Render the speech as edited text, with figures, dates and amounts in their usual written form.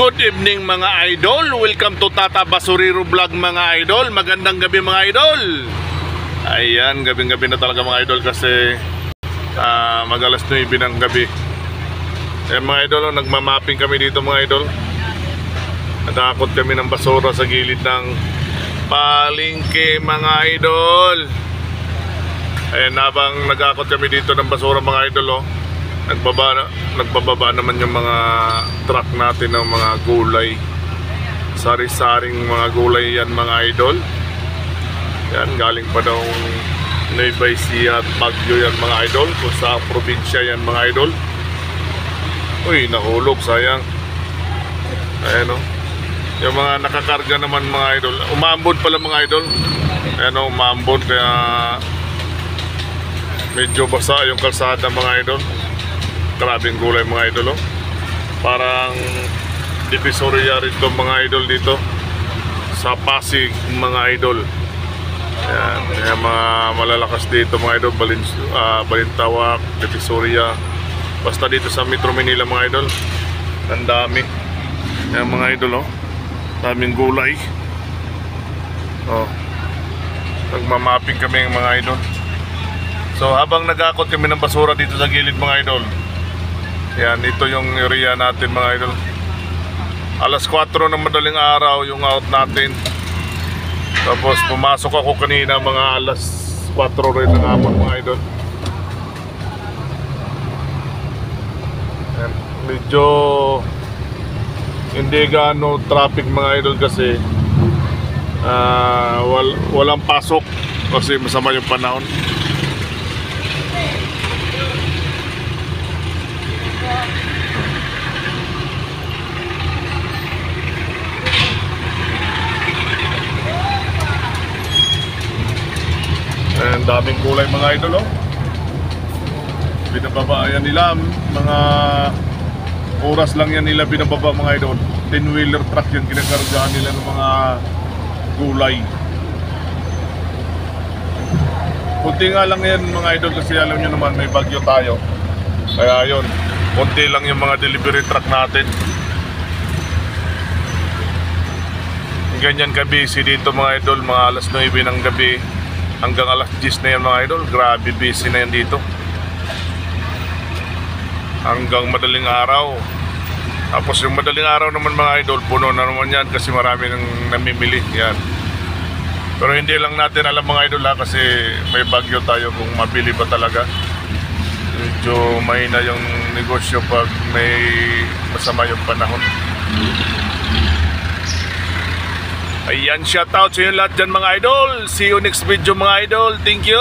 Good evening mga idol. Welcome to Tata Basurero Vlog mga idol. Magandang gabi mga idol. Ayan, gabing-gabi na talaga mga idol kasi mag-alas 9 ng gabi. Ayan mga idol, nagmamapping kami dito mga idol. Natakot kami ng basura sa gilid ng palengke mga idol. Ayan, habang nagakot kami dito ng basura mga idol, nagbababa naman yung mga truck natin ng mga gulay. Sari-saring mga gulay yan mga idol. Yan, galing pa daw Nueva Ecija at Baguio yan mga idol. Kung sa probinsya yan mga idol. Uy, nahulog, sayang. Ayan o. Yung mga nakakarga naman mga idol, umambon pala mga idol. Ayan o, umambon, kaya medyo basa yung kalsada mga idol. Grabing gulay mga idol, oh. Parang divisoria rito mga idol dito sa Pasig mga idol. Ayan, ayan, mga malalakas dito mga idol, Balintawak, Divisoria. Basta dito sa Metro Manila mga idol, ang dami. Ayan mga idol, oh. Daming gulay. Oh. Nagmamapping kami mga idol. So habang nagakot kami ng basura dito sa gilid mga idol, yan, ito yung area natin mga idol. Alas 4 ng madaling araw yung out natin. Tapos pumasok ako kanina mga alas 4 rin ng hapon mga idol. Yan, medyo hindi gaano traffic mga idol kasi walang pasok kasi masama yung panahon. Ang daming gulay mga idol, oh. Binababa yan nila, mga oras lang yan nila binababa mga idol. 10-wheeler truck yan, kinakargaan nila ng mga gulay. Kunti nga lang yan mga idol kasi alam nyo naman may bagyo tayo. Kaya yun, kunti lang yung mga delivery truck natin. Ganyan ka-busy dito mga idol, mga alas 9 ng gabi hanggang alas 10 na yan mga idol. Grabe busy na yan dito hanggang madaling araw. Tapos yung madaling araw naman mga idol, puno na naman yan kasi marami nang namimili yan. Pero hindi lang natin alam mga idol ha, kasi may bagyo tayo kung mabili ba talaga. Medyo mahina yung negosyo pag may masama yung panahon. Ayan, shoutout sa inyo lahat dyan mga idol. See you next video mga idol. Thank you.